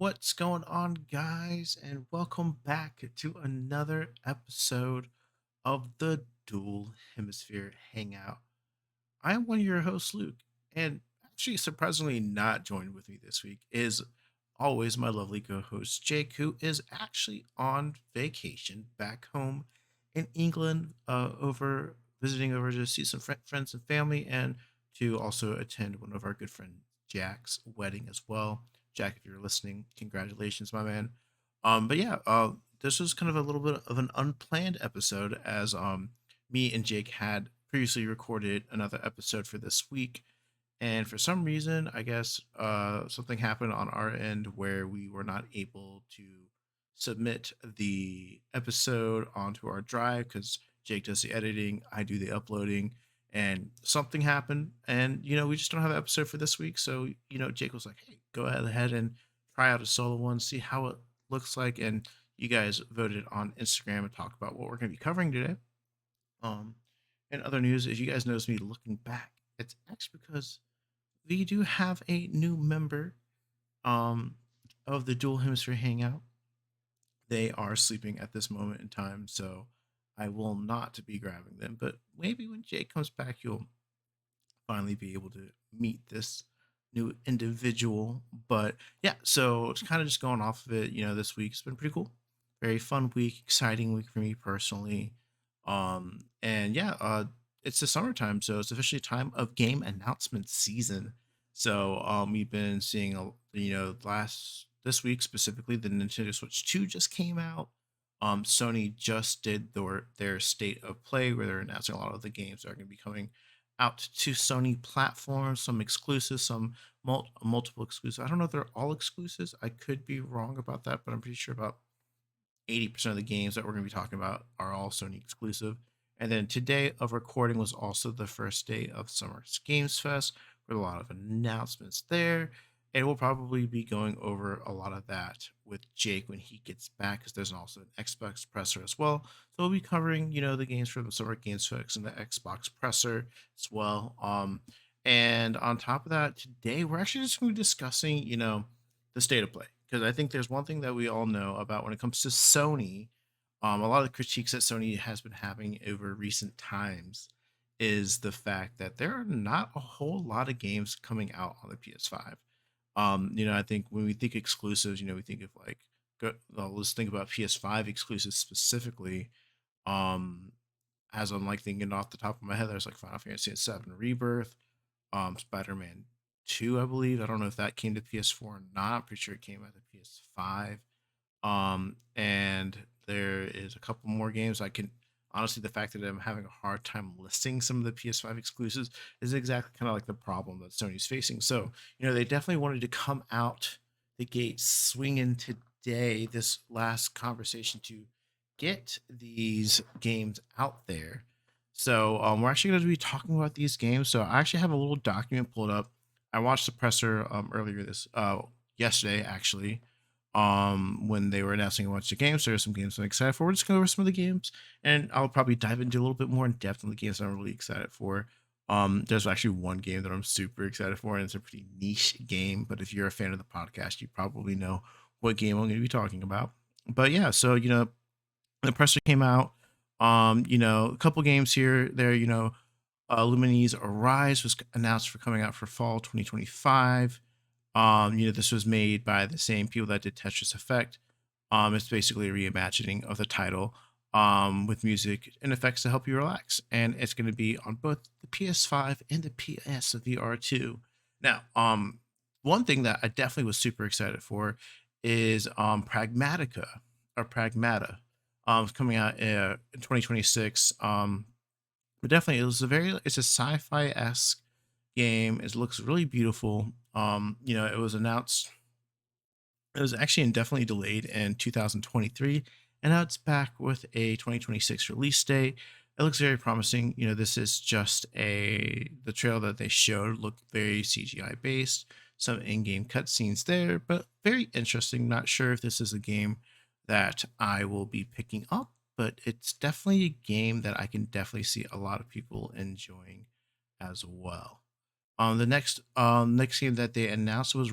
What's going on, guys? And welcome back to another episode of the Dual Hemisphere Hangout. I am one of your hosts, Luke, and actually, surprisingly, not joined with me this week is always my lovely co host, Jake, who is actually on vacation back home in England, over visiting over to see some friends and family, and to also attend one of our good friend Jack's wedding as well. Jack, if you're listening, congratulations, my man. But yeah, this was kind of a little bit of an unplanned episode as me and Jake had previously recorded another episode for this week. And for some reason, I guess something happened on our end where we were not able to submit the episode onto our drive because Jake does the editing, I do the uploading, and something happened. And, we just don't have an episode for this week. So, Jake was like, hey, go ahead and try out a solo one, see how it looks like. And you guys voted on Instagram and talk about what we're going to be covering today. Um, and other news, as you guys notice me looking back, it's actually because we do have a new member um, of the Dual Hemisphere Hangout. They are sleeping at this moment in time, so I will not be grabbing them. But maybe when Jake comes back, you'll finally be able to meet this new individual. But yeah, so it's kind of just going off of it. This week's been pretty cool. Very fun week, exciting week for me personally. And yeah, it's the summertime, so it's officially time of game announcement season. So we've been seeing last this week specifically the Nintendo Switch 2 just came out. Sony just did their state of play where they're announcing a lot of the games that are going to be coming out to Sony platforms, some exclusives, some multiple exclusives. I don't know if they're all exclusives. I could be wrong about that, but I'm pretty sure about 80% of the games that we're going to be talking about are all Sony exclusive. And then today of recording was also the first day of Summer Games Fest with a lot of announcements there. And we'll probably be going over a lot of that with Jake when he gets back, because there's also an Xbox presser as well. So we'll be covering, the games from the Summer Games Fest and the Xbox presser as well. And on top of that, today we're actually just going to be discussing, the state of play, because I think there's one thing that we all know about when it comes to Sony. A lot of the critiques that Sony has been having over recent times is the fact that there are not a whole lot of games coming out on the PS5. I think when we think exclusives, we think of like, well, let's think about PS5 exclusives specifically. Um, as I'm like thinking off the top of my head, there's like Final Fantasy VII Rebirth, Spider-Man 2, I believe. I don't know if that came to PS4 or not. I'm pretty sure it came out to PS5. And there is a couple more games I can honestly, the fact that I'm having a hard time listing some of the PS5 exclusives is exactly kind of like the problem that Sony's facing. So, they definitely wanted to come out the gate swinging today, this last conversation, to get these games out there. So, we're actually going to be talking about these games. So, I actually have a little document pulled up. I watched the presser earlier this yesterday actually, when they were announcing a bunch of games. There are some games I'm excited for. We're just going to go over some of the games, and I'll probably dive into a little bit more in depth on the games I'm really excited for. There's actually one game that I'm super excited for, and it's a pretty niche game. But if you're a fan of the podcast, you probably know what game I'm going to be talking about. But yeah, so the presser came out. A couple games here, there. Lumine's Arise was announced for coming out for fall 2025. This was made by the same people that did Tetris Effect. It's basically a reimagining of the title, with music and effects to help you relax. And it's going to be on both the PS5 and the PS VR2. Now, one thing that I definitely was super excited for is Pragmatica or Pragmata. It's coming out in 2026. But definitely, it's a sci-fi esque game. It looks really beautiful. It was announced. It was actually indefinitely delayed in 2023, and now it's back with a 2026 release date. It looks very promising. This is just the trail that they showed looked very CGI based. Some in-game cutscenes there, but very interesting. Not sure if this is a game that I will be picking up, but it's definitely a game that I can definitely see a lot of people enjoying as well. The next game that they announced was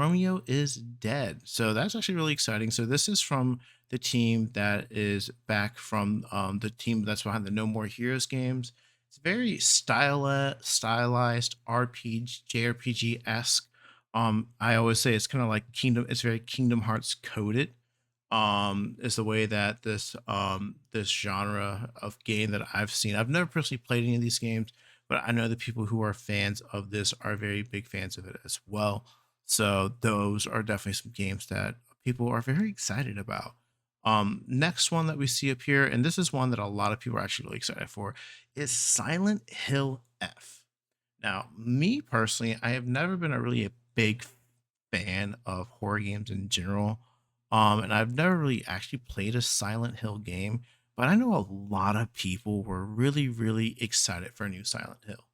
Romeo is dead. So that's actually really exciting. So this is from the team that is back from the team that's behind the No More Heroes games. It's very stylized RPG, JRPG esque. I always say it's kind of like Kingdom. It's very Kingdom Hearts coded. Is the way that this genre of game that I've seen. I've never personally played any of these games, but I know the people who are fans of this are very big fans of it as well. So those are definitely some games that people are very excited about. Next one that we see up here, and this is one that a lot of people are actually really excited for, is Silent Hill F. Now, me personally, I have never been a big fan of horror games in general. And I've never really actually played a Silent Hill game, but I know a lot of people were really excited for a new Silent Hill.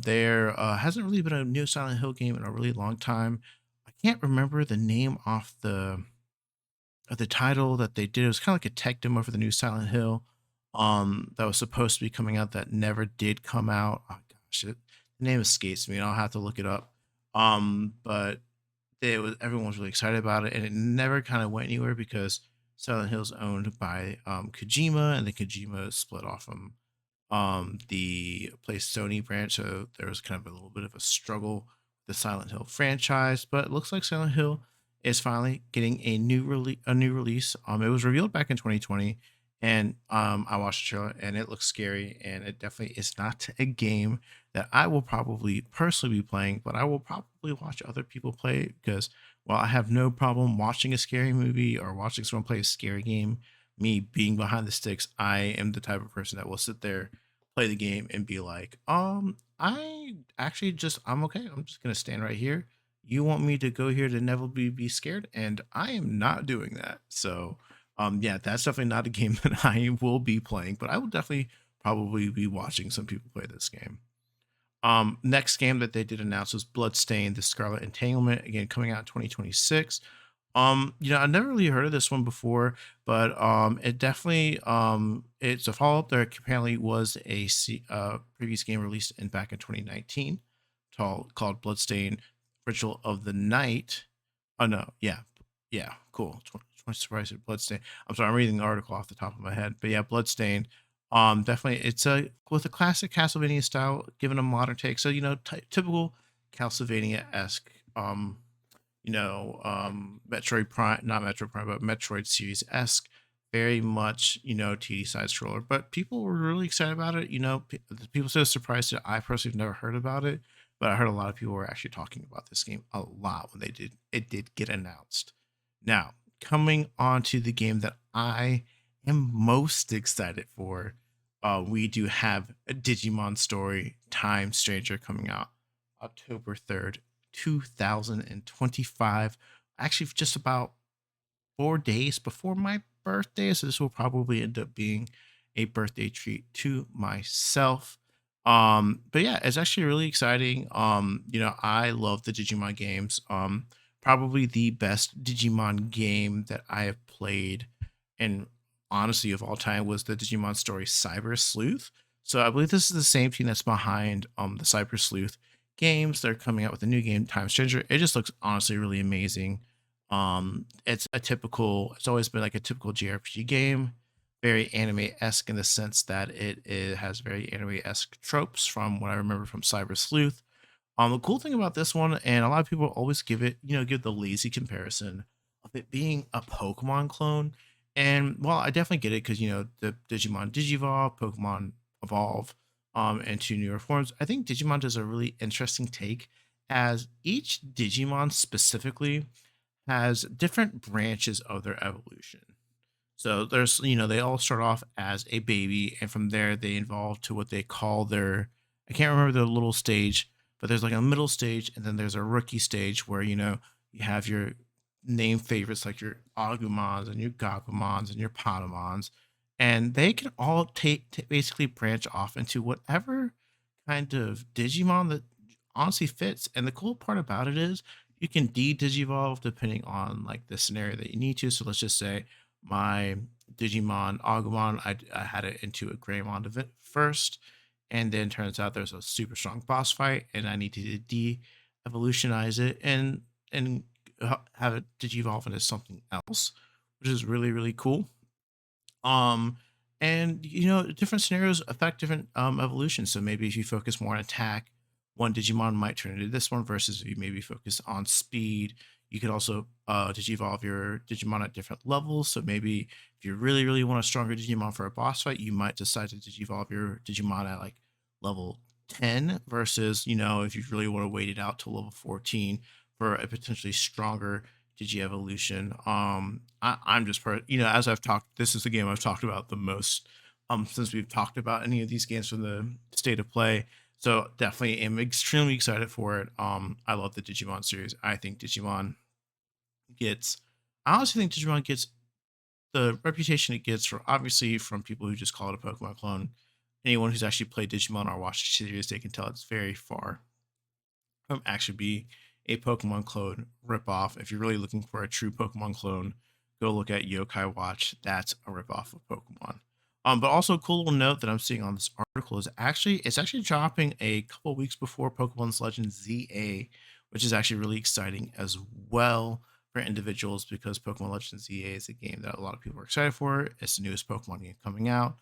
There hasn't really been a new Silent Hill game in a really long time. I can't remember the name off the title that they did. It was kind of like a tech demo for the new Silent Hill that was supposed to be coming out that never did come out. Oh gosh, the name escapes me, and I'll have to look it up. But everyone was really excited about it, and it never kind of went anywhere because Silent Hill's owned by Kojima, and then Kojima split off from the place Sony branch. So there was kind of a little bit of a struggle with the Silent Hill franchise, but it looks like Silent Hill is finally getting a new release. It was revealed back in 2020, and I watched the trailer, and it looks scary, and it definitely is not a game that I will probably personally be playing, but I will probably watch other people play it because while I have no problem watching a scary movie or watching someone play a scary game, me being behind the sticks, I am the type of person that will sit there, play the game, and be like, I actually I'm okay. I'm just gonna stand right here. You want me to go here to never be scared, and I am not doing that. So, yeah, that's definitely not a game that I will be playing, but I will definitely probably be watching some people play this game. Next game that they did announce was Bloodstained: The Scarlet Entanglement, again coming out in 2026. I never really heard of this one before, but it definitely it's a follow up. There apparently was previous game released in back in 2019, called Bloodstained: Ritual of the Night. Oh no, yeah, cool. 20 surprise Bloodstained. I'm sorry, I'm reading the article off the top of my head, but yeah, Bloodstained. Definitely, it's a with a classic Castlevania style, given a modern take. So typical Castlevania esque. Metroid Prime, not Metroid Prime, but Metroid series esque, very much, 2D side scroller. But people were really excited about it. People so surprised that I personally have never heard about it, but I heard a lot of people were actually talking about this game a lot when it did get announced. Now, coming on to the game that I am most excited for, we do have a Digimon Story Time Stranger coming out October 3rd, 2025. Actually, just about 4 days before my birthday. So this will probably end up being a birthday treat to myself. But yeah, it's actually really exciting. I love the Digimon games. Probably the best Digimon game that I have played, and honestly of all time, was the Digimon Story Cyber Sleuth. So I believe this is the same team that's behind the Cyber Sleuth games. They're coming out with a new game, Time Stranger. It just looks honestly really amazing. It's always been like a typical JRPG game, very anime-esque in the sense that it has very anime-esque tropes from what I remember from Cyber Sleuth. The cool thing about this one, and a lot of people always give the lazy comparison of it being a Pokemon clone. And well, I definitely get it because the Digimon Digivolve, Pokemon Evolve, into newer forms. I think Digimon does a really interesting take, as each Digimon specifically has different branches of their evolution. So they all start off as a baby, and from there they evolve to what they call I can't remember the little stage, but there's like a middle stage, and then there's a rookie stage where, you have your name favorites like your Agumons and your Gagumons and your Patamons, and they can all basically branch off into whatever kind of Digimon that honestly fits. And the cool part about it is you can de-digivolve depending on like the scenario that you need to. So let's just say my Digimon Agumon, I had it into a Greymon event first, and then turns out there's a super strong boss fight, and I need to de-evolutionize it. And and have it digivolve into something else, which is really really cool. Um, and different scenarios affect different evolutions. So maybe if you focus more on attack, one Digimon might turn into this one. Versus if you maybe focus on speed, you could also digivolve your Digimon at different levels. So maybe if you really really want a stronger Digimon for a boss fight, you might decide to digivolve your Digimon at like level 10. Versus if you really want to wait it out to level 14 for a potentially stronger Digi-Evolution. I'm just as I've talked, this is the game I've talked about the most since we've talked about any of these games from the state of play. So definitely am extremely excited for it. I love the Digimon series. Gets I honestly think Digimon gets the reputation it gets for obviously from people who just call it a Pokemon clone. Anyone who's actually played Digimon or watched the series, they can tell it's very far from actually be a Pokemon clone ripoff. If you're really looking for a true Pokemon clone, go look at Yokai Watch. That's a ripoff of Pokemon. But also a cool little note that I'm seeing on this article is it's actually dropping a couple weeks before Pokemon's Legend ZA, which is actually really exciting as well for individuals because Pokemon Legends ZA is a game that a lot of people are excited for. It's the newest Pokemon game coming out.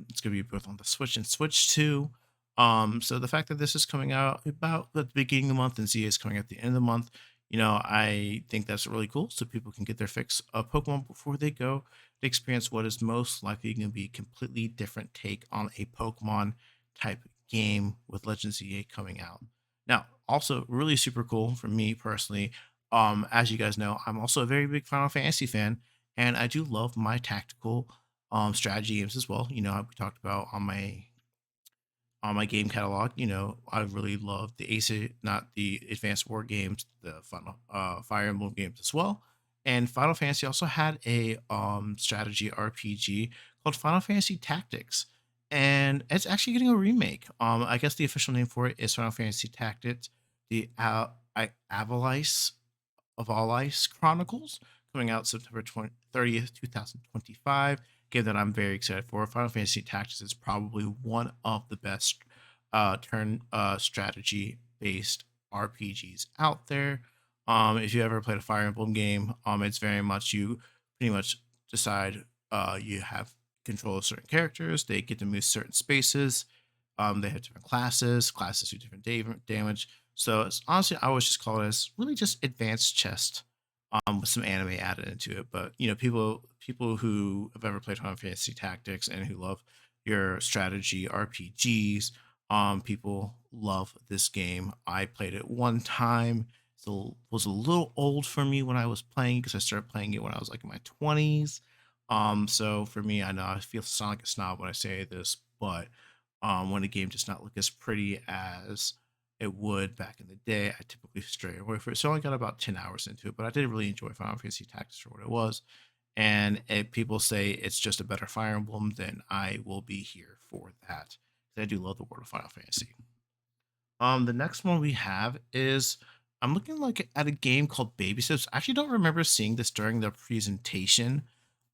It's gonna be both on the Switch and Switch 2. So the fact that this is coming out about the beginning of the month and ZA is coming at the end of the month, I think that's really cool. So people can get their fix of Pokemon before they go to experience what is most likely going to be a completely different take on a Pokemon type game with Legends ZA coming out. Now, also really super cool for me personally. As you guys know, I'm also a very big Final Fantasy fan, and I do love my tactical strategy games as well. We talked about on my game catalog. I really love the not the Advanced War games, the Final Fire Emblem games as well. And Final Fantasy also had a strategy RPG called Final Fantasy Tactics, and it's actually getting a remake. I guess the official name for it is Final Fantasy Tactics: The Avalice of All Ice Chronicles, coming out September 30th, 2025. Game that I'm very excited for. Final Fantasy Tactics is probably one of the best turn strategy based RPGs out there. If you ever played a Fire Emblem game, it's very much you pretty much decide you have control of certain characters. They get to move certain spaces. They have different classes do different damage. So it's honestly, I always just call it as really just advanced chess, with some anime added into it. But people who have ever played Final Fantasy Tactics and who love your strategy RPGs, people love this game. I played it one time. So was a little old for me when I was playing because I started playing it when I was like in my 20s. So for me, I know I feel sound like a snob when I say this, but when a game does not look as pretty as it would back in the day, I typically stray away from it. So I only got about 10 hours into it, but I did really enjoy Final Fantasy Tactics for what it was. And if people say it's just a better Fire Emblem, then I will be here for that. I do love the world of Final Fantasy. The next one we have is I'm looking like at a game called Baby Steps. I actually don't remember seeing this during the presentation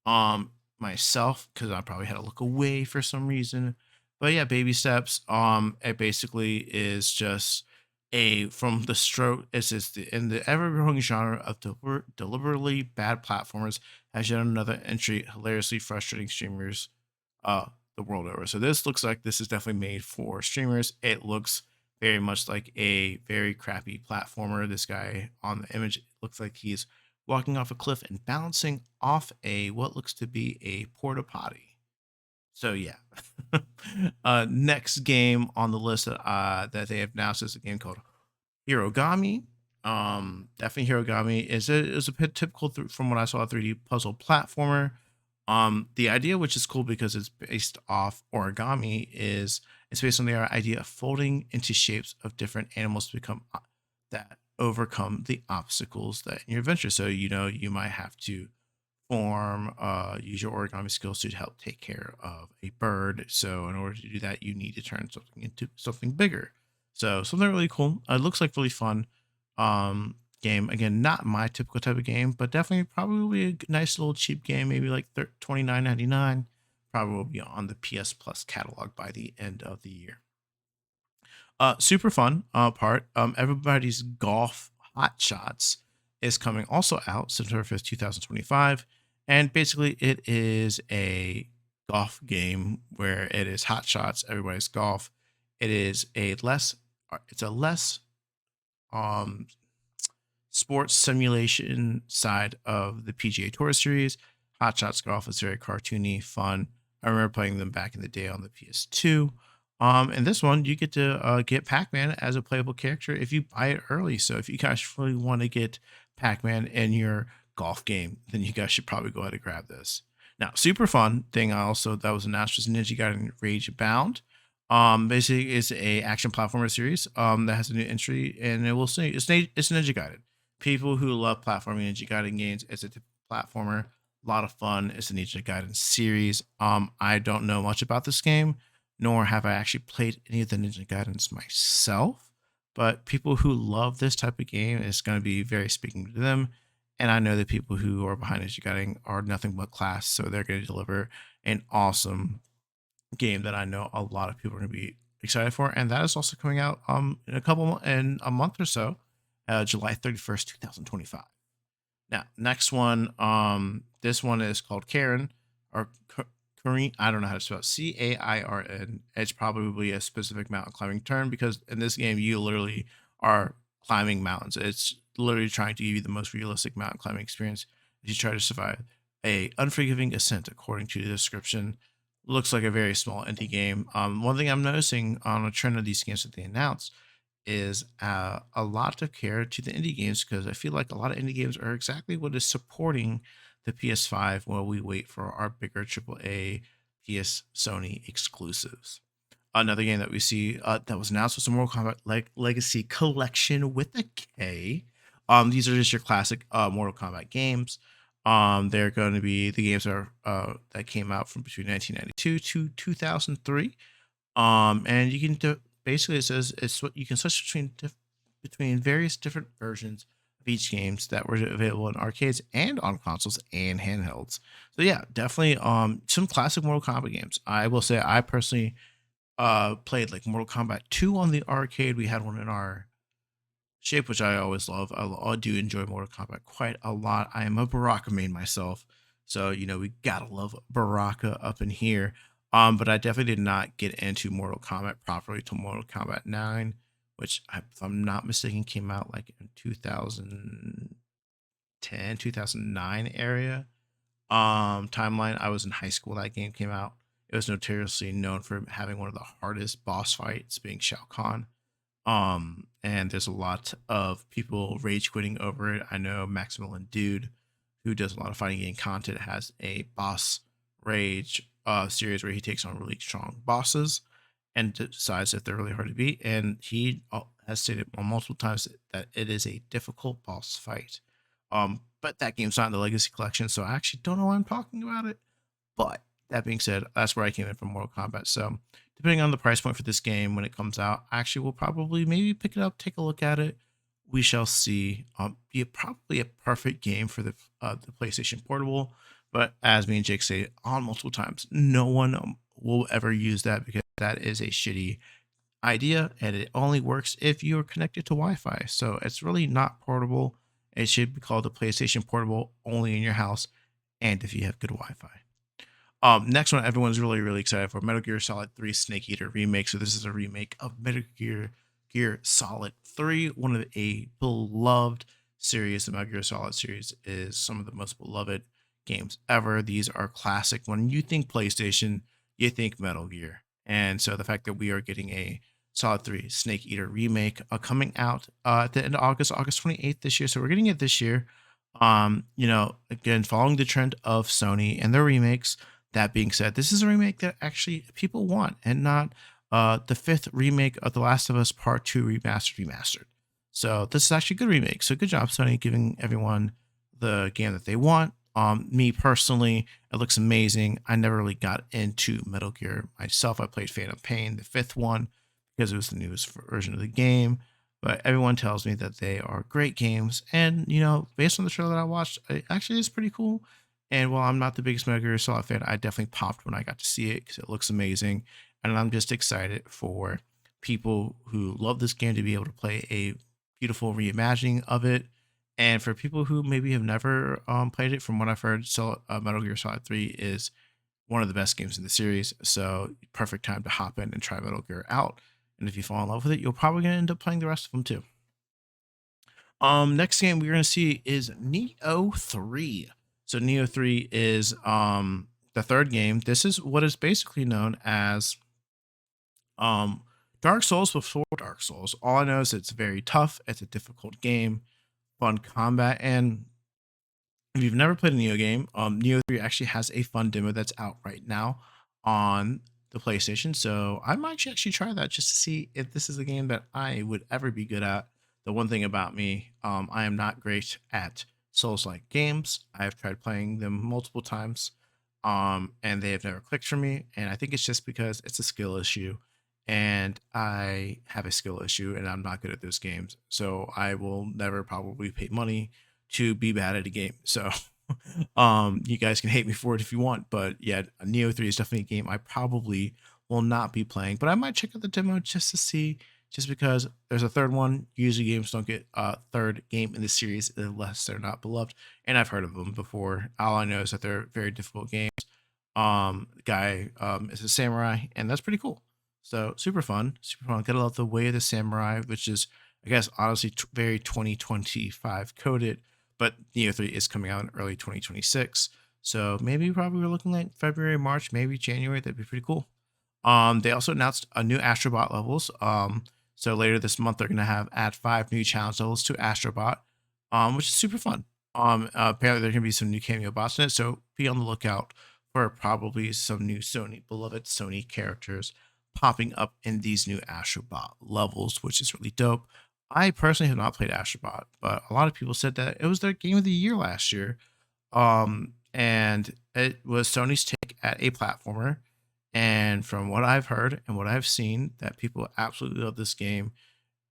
myself because I probably had to look away for some reason. But yeah, Baby Steps. It basically is just a from the stroke. It's just in the ever-growing genre of deliberately bad platformers has yet another entry hilariously frustrating streamers uh the world over. So this looks like this is definitely made for streamers. It looks very much like a very crappy platformer. This guy on the image looks like he's walking off a cliff and bouncing off a what looks to be a porta potty. So yeah. Next game on the list that they have announced is a game called Hirogami. Definitely Hirogami is a bit typical from what I saw, a 3D puzzle platformer. The idea, which is cool because it's based off origami, is it's based on the idea of folding into shapes of different animals to become that overcome the obstacles that in your adventure. So you might have to use your origami skills to help take care of a bird. So in order to do that, you need to turn something into something bigger. So something really cool. It looks like really fun. Game again, not my typical type of game, but definitely probably a nice little cheap game, maybe like 29.99. Probably will be on the PS Plus catalog by the end of the year. Super fun part. Everybody's golf Hot Shots is coming also out September 5th, 2025. And basically, it is a golf game where it is hot shots, everybody's golf. It's a less um sports simulation side of the PGA Tour series. Hot Shots Golf is very cartoony, fun. I remember playing them back in the day on the PS2. And this one, you get to get Pac-Man as a playable character if you buy it early. So if you guys really want to get Pac-Man in your golf game, then you guys should probably go ahead and grab this. Now, super fun thing also that was announced was Ninja Gaiden Rage Bound. Basically, it's a action platformer series that has a new entry, and it will say it's Ninja Gaiden. People who love platforming Ninja Gaiden games, it's a platformer, a lot of fun. It's a Ninja Gaiden series. I don't know much about this game, nor have I actually played any of the Ninja Gaidens myself. But people who love this type of game, is going to be very speaking to them. And I know that people who are behind Ninja Gaiden are nothing but class, so they're going to deliver an awesome game that I know a lot of people are going to be excited for, and that is also coming out in a month or so, July 31st, 2025. Now, next one, this one is called Karen or Karin. I don't know how to spell it. Cairn. It's probably a specific mountain climbing term because in this game you literally are climbing mountains. It's literally trying to give you the most realistic mountain climbing experience as you try to survive a unforgiving ascent, according to the description. Looks like a very small indie game. One thing I'm noticing on a trend of these games that they announced is a lot of care to the indie games because I feel like a lot of indie games are exactly what is supporting the PS5 while we wait for our bigger AAA PS Sony exclusives. Another game that we see that was announced was the Mortal Kombat Legacy Collection with a K. These are just your classic Mortal Kombat games. They're going to be the games that came out from between 1992 to 2003. And you can basically it says it's what you can switch between various different versions of each games that were available in arcades and on consoles and handhelds. So yeah, definitely some classic Mortal Kombat games. I will say I personally played like Mortal Kombat 2 on the arcade. We had one in our shape, which I always love. I do enjoy Mortal Kombat quite a lot. I am a Baraka main myself, so we gotta love Baraka up in here. But I definitely did not get into Mortal Kombat properly till Mortal Kombat 9, which, if I'm not mistaken, came out like in 2010, 2009 area. Timeline. I was in high school. That game came out. It was notoriously known for having one of the hardest boss fights, being Shao Kahn. And there's a lot of people rage quitting over it. I know Maximilian Dude, who does a lot of fighting game content, has a boss rage series where he takes on really strong bosses and decides if they're really hard to beat. And he has stated on multiple times that it is a difficult boss fight. But that game's not in the Legacy Collection, so I actually don't know why I'm talking about it. But that being said, that's where I came in from Mortal Kombat. So depending on the price point for this game when it comes out, I actually will probably maybe pick it up, take a look at it. We shall see. Be probably a perfect game for the PlayStation Portable. But as me and Jake say on multiple times, no one will ever use that because that is a shitty idea and it only works if you are connected to Wi-Fi. So it's really not portable. It should be called the PlayStation Portable only in your house and if you have good Wi-Fi. Next one, everyone's really excited for Metal Gear Solid 3 Snake Eater remake. So this is a remake of Metal Gear Solid 3, one of a beloved series. The Metal Gear Solid series is some of the most beloved games ever. These are classic. When you think PlayStation, you think Metal Gear. And so the fact that we are getting a Solid 3 Snake Eater remake coming out at the end of August 28th this year. So we're getting it this year. Again, following the trend of Sony and their remakes. That being said, this is a remake that actually people want and not the fifth remake of The Last of Us Part 2 remastered. So this is actually a good remake. So good job, Sony, giving everyone the game that they want. Me personally, it looks amazing. I never really got into Metal Gear myself. I played Phantom Pain, the fifth one, because it was the newest version of the game. But everyone tells me that they are great games. And, based on the trailer that I watched, it actually is pretty cool. And while I'm not the biggest Metal Gear Solid fan, I definitely popped when I got to see it because it looks amazing. And I'm just excited for people who love this game to be able to play a beautiful reimagining of it. And for people who maybe have never played it, from what I've heard, Metal Gear Solid 3 is one of the best games in the series. So perfect time to hop in and try Metal Gear out. And if you fall in love with it, you're probably gonna end up playing the rest of them too. Next game we're gonna see is Neo 3. So Neo 3 is the third game. This is what is basically known as um Dark Souls before Dark Souls. All I know is it's very tough, it's a difficult game, fun combat, and if you've never played a Neo game, Neo 3 actually has a fun demo that's out right now on the PlayStation. So I might actually try that just to see if this is a game that I would ever be good at. The one thing about me, I am not great at Souls-like games. I've tried playing them multiple times, and they have never clicked for me. And I think it's just because it's a skill issue, and I have a skill issue, and I'm not good at those games. So I will never probably pay money to be bad at a game. So you guys can hate me for it if you want, but yeah, Neo 3 is definitely a game I probably will not be playing, but I might check out the demo just to see, just because there's a third one. Usually games don't get a third game in the series unless they're not beloved, and I've heard of them before. All I know is that they're very difficult games. The guy is a samurai, and that's pretty cool. So super fun, super fun. Gotta love the way of the samurai, which is, I guess, honestly, very 2025 coded, but Neo 3 is coming out in early 2026. So maybe probably we're looking like February, March, maybe January. That'd be pretty cool. They also announced a new Astrobot levels. So later this month they're gonna have add 5 new challenge levels to Astrobot, which is super fun. Apparently there can be some new cameo bots in it, so be on the lookout for probably some new beloved Sony characters popping up in these new Astrobot levels, which is really dope. I personally have not played Astrobot, but a lot of people said that it was their game of the year last year. And it was Sony's take at a platformer. And from what I've heard and what I've seen, that people absolutely love this game.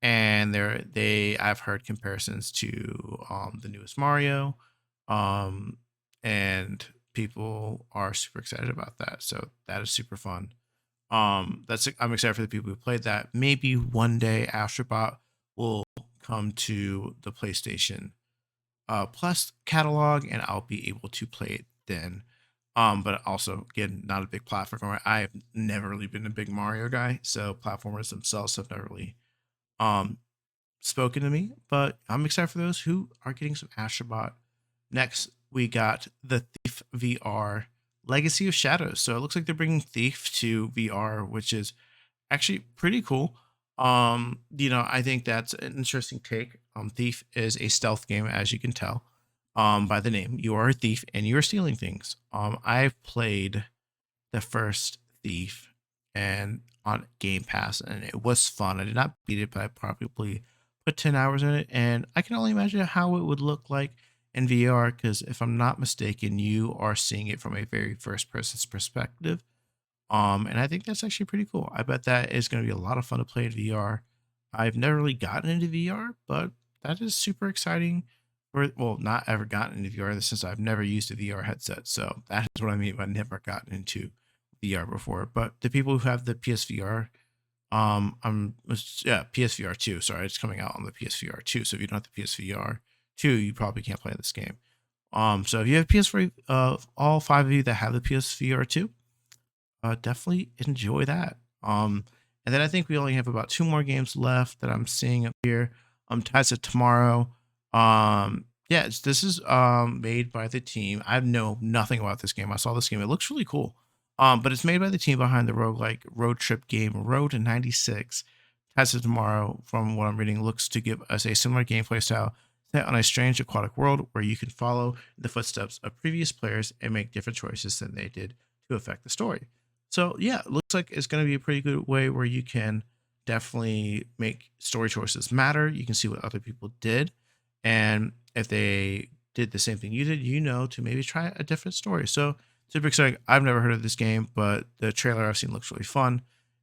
And I've heard comparisons to the newest Mario. Um, and people are super excited about that. So that is super fun. I'm excited for the people who played that. Maybe one day Astrobot will come to the PlayStation Plus catalog, and I'll be able to play it then. But also, again, not a big platformer. I've never really been a big Mario guy, so platformers themselves have never really um spoken to me. But I'm excited for those who are getting some Astrobot. Next, we got the Thief VR Legacy of Shadows. So it looks like they're bringing Thief to VR, which is actually pretty cool. I think that's an interesting take. Thief is a stealth game, as you can tell by the name. You are a thief and you are stealing things. I've played the first Thief and on Game Pass, and it was fun. I did not beat it, but I probably put 10 hours in it, and I can only imagine how it would look like in VR, because if I'm not mistaken, you are seeing it from a very first person's perspective. And I think that's actually pretty cool. I bet that is going to be a lot of fun to play in VR. I've never really gotten into VR, but that is super exciting. Well, not ever gotten into VR since I've never used a VR headset. So that is what I mean by never gotten into VR before. But the people who have the PSVR, yeah, PSVR 2. Sorry, it's coming out on the PSVR 2. So if you don't have the PSVR 2, you probably can't play this game. So if you have PS4, all 5 of you that have the PSVR 2, definitely enjoy that. And then I think we only have about 2 more games left that I'm seeing up here. Ties of Tomorrow. Yeah, this is made by the team. I know nothing about this game. I saw this game. It looks really cool. But it's made by the team behind the roguelike road trip game Road to 96. Ties of Tomorrow, from what I'm reading, looks to give us a similar gameplay style set on a strange aquatic world where you can follow the footsteps of previous players and make different choices than they did to affect the story. So yeah, it looks like it's going to be a pretty good way where you can definitely make story choices matter. You can see what other people did, and if they did the same thing you did, to maybe try a different story. So super exciting. I've never heard of this game, but the trailer I've seen looks really fun.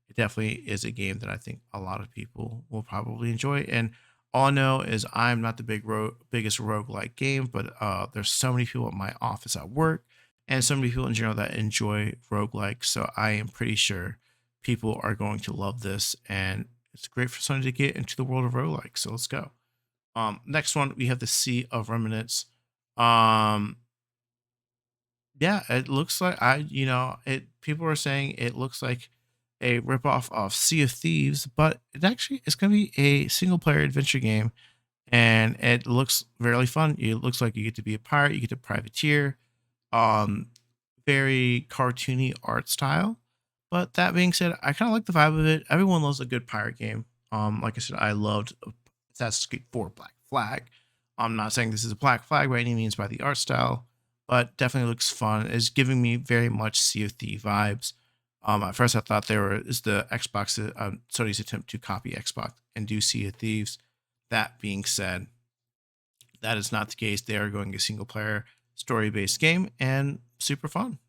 It definitely is a game that I think a lot of people will probably enjoy. And all I know is I'm not the biggest roguelike game, but there's so many people at my office at work and so many people in general that enjoy roguelikes. So I am pretty sure people are going to love this, and it's great for somebody to get into the world of roguelikes. So let's go. Next one we have the Sea of Remnants. Um, yeah, it looks like it. People are saying it looks like a ripoff of Sea of Thieves, but it's going to be a single player adventure game, and it looks really fun. It looks like you get to be a pirate, you get to privateer. Um, Very cartoony art style. But that being said, I kind of like the vibe of it. Everyone loves a good pirate game. Like I said, I loved Assassin's Creed 4 Black Flag. I'm not saying this is a Black Flag by any means by the art style, but definitely looks fun. It's giving me very much Sea of Thieves vibes. At first, I thought there is the Xbox, Sony's attempt to copy Xbox and do Sea of Thieves. That being said, that is not the case. They are going a single player story based game and super fun.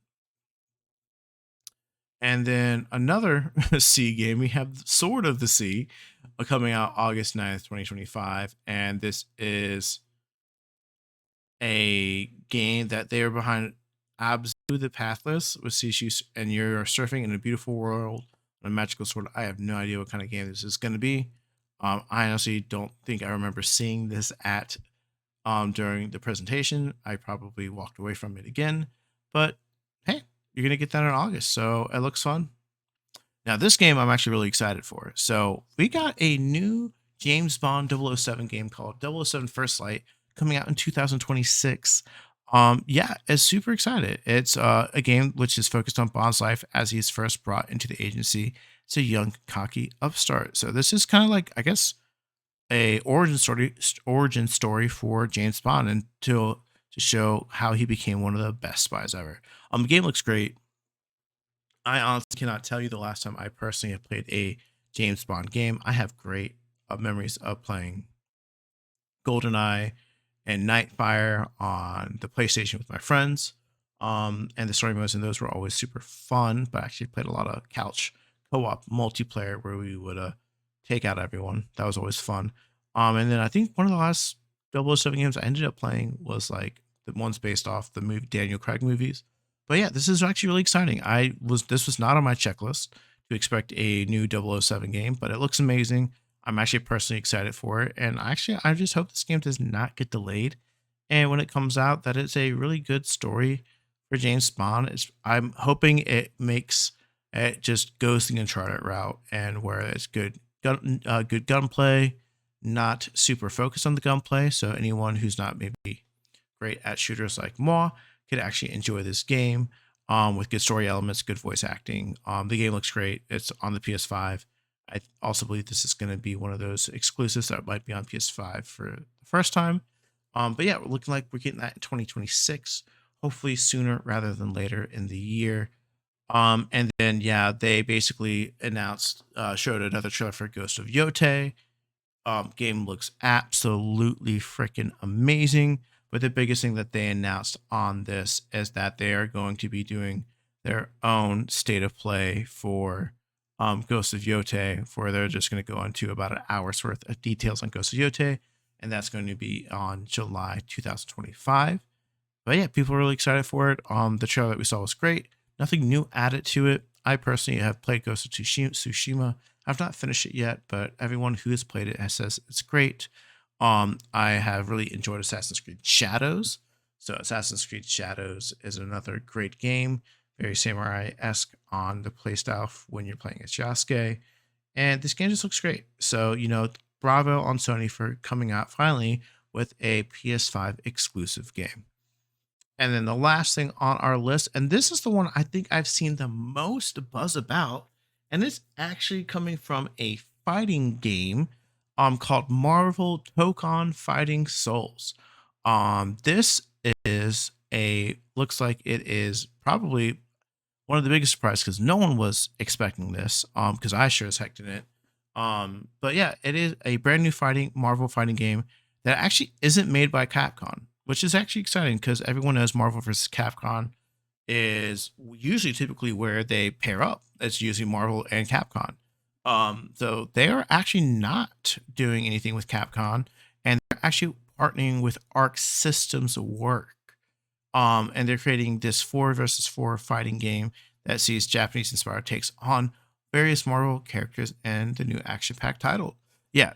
And then another C game, we have Sword of the Sea coming out August 9th, 2025. And this is a game that they are behind Abzu the Pathless with Seashoots, and you're surfing in a beautiful world on a magical sword. I have no idea what kind of game this is going to be. I honestly don't think I remember seeing this at during the presentation. I probably walked away from it again, but hey, you're gonna get that in August, so it looks fun. Now, this game I'm actually really excited for. So we got a new James Bond 007 game called 007 First Light coming out in 2026. Yeah, it's super excited. It's a game which is focused on Bond's life as he's first brought into the agency as a young, cocky upstart. So this is kind of like, I guess, a origin story for James Bond and to show how he became one of the best spies ever. The game looks great. I honestly cannot tell you the last time I personally have played a James Bond game. I have great memories of playing GoldenEye and Nightfire on the PlayStation with my friends. And the story modes in those were always super fun, but I actually played a lot of couch co-op multiplayer where we would take out everyone. That was always fun. And then I think one of the last 007 games I ended up playing was like the ones based off the movie Daniel Craig movies. But yeah, this is actually really exciting. This was not on my checklist to expect a new 007 game, but it looks amazing. I'm actually personally excited for it, and actually, I just hope this game does not get delayed. And when it comes out, that it's a really good story for James Bond. I'm hoping it just goes the Uncharted route, and where it's good gunplay, not super focused on the gunplay. So anyone who's not maybe great at shooters like moi could actually enjoy this game with good story elements, good voice acting. The game looks great. It's on the PS5. I also believe this is going to be one of those exclusives that might be on PS5 for the first time. But yeah, we're looking like we're getting that in 2026, hopefully sooner rather than later in the year. And then yeah, they basically showed another trailer for Ghost of Yote. Game looks absolutely freaking amazing. But the biggest thing that they announced on this is that they are going to be doing their own state of play for Ghost of Yote, where they're just going to go into about an hour's worth of details on Ghost of Yote, and that's going to be on July 2025. But yeah, people are really excited for it. The trailer that we saw was great. Nothing new added to it. I personally have played Ghost of Tsushima. I've not finished it yet, but everyone who has played it says it's great. I have really enjoyed Assassin's Creed Shadows. So Assassin's Creed Shadows is another great game, very samurai-esque on the playstyle when you're playing as Yasuke. And this game just looks great. So, bravo on Sony for coming out finally with a PS5 exclusive game. And then the last thing on our list, and this is the one I think I've seen the most buzz about, and it's actually coming from a fighting game called Marvel Tokon Fighting Souls. This is a looks like it is probably one of the biggest surprises because no one was expecting this. Because I sure as heck didn't. But yeah, it is a brand new Marvel fighting game that actually isn't made by Capcom, which is actually exciting because everyone knows Marvel versus Capcom is usually typically where they pair up. It's usually Marvel and Capcom. So they are actually not doing anything with Capcom, and they're actually partnering with Arc Systems Work. And they're creating this 4 versus 4 fighting game that sees Japanese inspired takes on various Marvel characters and the new action packed title. Yeah,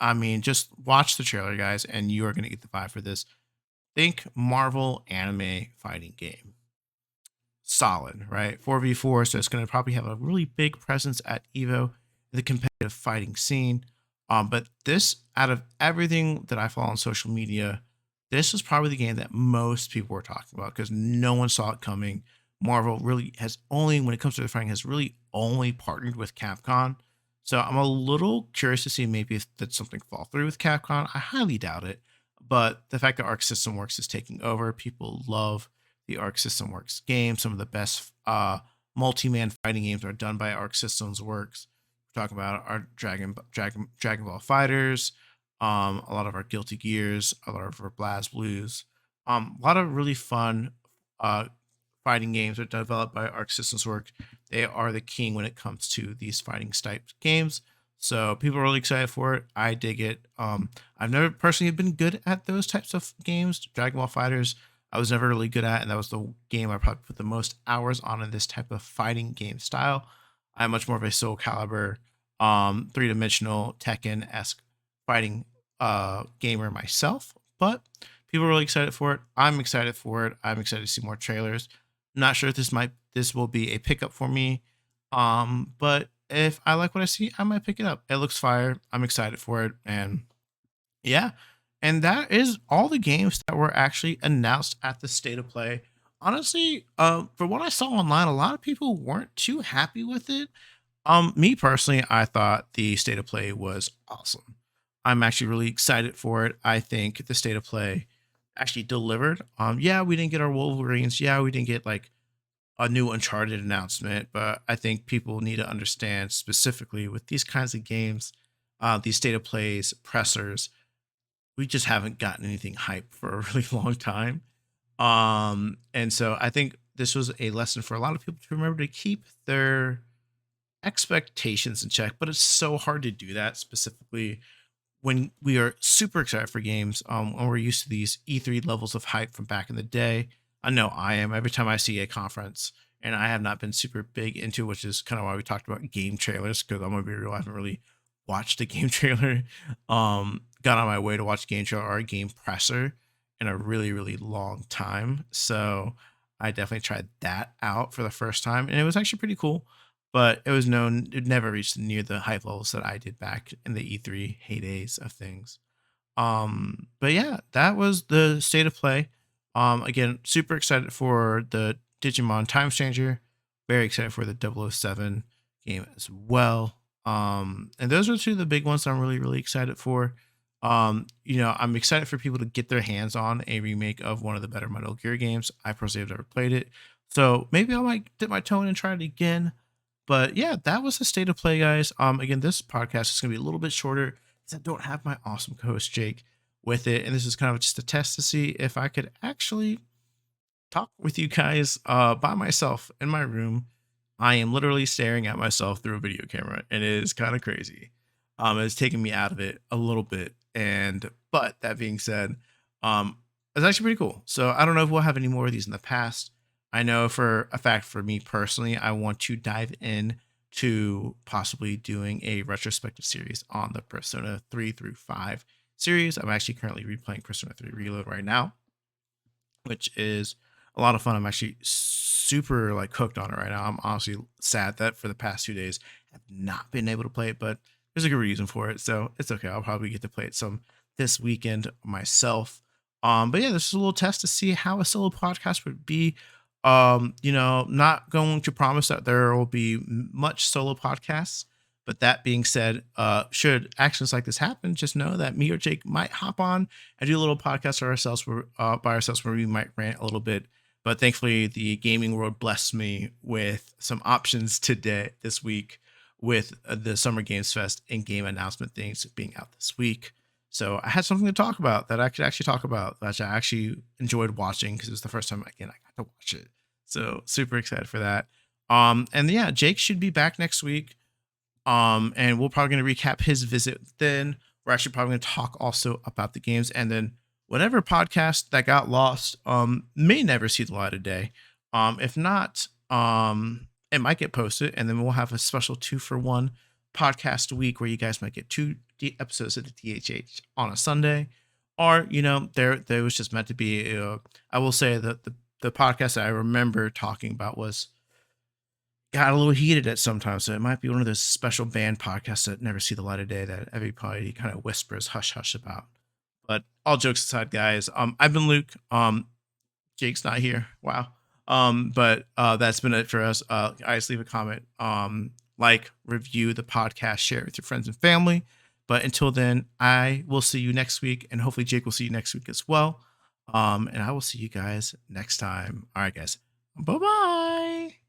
I mean, just watch the trailer, guys, and you are going to get the vibe for this. Think Marvel anime fighting game. Solid, right? 4v4, so it's going to probably have a really big presence at Evo in the competitive fighting scene. But this, out of everything that I follow on social media, this is probably the game that most people were talking about because no one saw it coming. Marvel really has only, when it comes to the fighting, has really only partnered with Capcom. So I'm a little curious to see maybe if that's something fall through with Capcom. I highly doubt it. But the fact that Arc System Works is taking over, people love the Arc System Works games. Some of the best multi-man fighting games are done by Arc Systems Works. We're talking about our Dragon Ball Fighters, a lot of our Guilty Gears, a lot of our Blast Blues, a lot of really fun uh, fighting games are developed by Arc Systems Works. They are the king when it comes to these fighting type games. So people are really excited for it. I dig it. I've never personally been good at those types of games. Dragon Ball Fighters, I was never really good at, and that was the game I probably put the most hours on in this type of fighting game style. I'm much more of a Soul Calibur, three-dimensional Tekken-esque fighting gamer myself, but people are really excited for it. I'm excited for it. I'm excited to see more trailers. Not sure if this will be a pickup for me. But if I like what I see, I might pick it up. It looks fire. I'm excited for it. And yeah. And that is all the games that were actually announced at the state of play. Honestly, for what I saw online, a lot of people weren't too happy with it. Me personally, I thought the state of play was awesome. I'm actually really excited for it. I think the state of play actually delivered. Yeah, we didn't get our Wolverines. Yeah, we didn't get like a new Uncharted announcement, but I think people need to understand specifically with these kinds of games, these state of plays, pressers, we just haven't gotten anything hype for a really long time. And so I think this was a lesson for a lot of people to remember to keep their expectations in check, but it's so hard to do that specifically when we are super excited for games, when we're used to these E3 levels of hype from back in the day. I know I am every time I see a conference, and I have not been super big into, which is kind of why we talked about game trailers. Because I'm gonna be real, I haven't really watched a game trailer. Got on my way to watch a game trailer or a game presser in a really really long time. So I definitely tried that out for the first time, and it was actually pretty cool. But it was known it never reached near the hype levels that I did back in the E3 heydays of things. But yeah, that was the state of play. Again, super excited for the Digimon Time Stranger. Very excited for the 007 game as well. And those are two of the big ones that I'm really, really excited for. I'm excited for people to get their hands on a remake of one of the better Metal Gear games. I personally have never played it. So maybe I might dip my toe in and try it again. But yeah, that was the state of play, guys. Again, this podcast is gonna be a little bit shorter because I don't have my awesome co-host Jake with it, and this is kind of just a test to see if I could actually talk with you guys by myself in my room. I am literally staring at myself through a video camera, and it is kind of crazy. It's taking me out of it a little bit, and but that being said, it's actually pretty cool. So I don't know if we'll have any more of these in the past. I know for a fact for me personally, I want to dive in to possibly doing a retrospective series on the Persona 3 through 5 series. I'm actually currently replaying Persona 3 Reload right now, which is a lot of fun. I'm actually super like hooked on it right now. I'm honestly sad that for the past 2 days I've not been able to play it, but there's a good reason for it, so it's okay. I'll probably get to play it some this weekend myself. But yeah, this is a little test to see how a solo podcast would be. Not going to promise that there will be much solo podcasts, but that being said, should actions like this happen, just know that me or Jake might hop on and do a little podcast by ourselves where we might rant a little bit. But thankfully, the gaming world blessed me with some options this week, with the Summer Games Fest and game announcement things being out this week. So I had something to talk about that I could actually talk about that I actually enjoyed watching because it was the first time again I got to watch it. So super excited for that. And yeah, Jake should be back next week. And we're probably going to recap his visit then. We're actually probably going to talk also about the games, and then whatever podcast that got lost may never see the light of day. If not, it might get posted, and then we'll have a special 2-for-1 podcast a week where you guys might get episodes of the DHH on a Sunday, or there was just meant to be. I will say that the podcast that I remember talking about was got a little heated at sometimes, so it might be one of those special band podcasts that never see the light of day that everybody kind of whispers hush hush about. But all jokes aside, guys, I've been Luke. Jake's not here. Wow. But that's been it for us. Guys, leave a comment, like, review the podcast, share it with your friends and family. But until then, I will see you next week, and hopefully Jake will see you next week as well. And I will see you guys next time. All right, guys. Bye bye.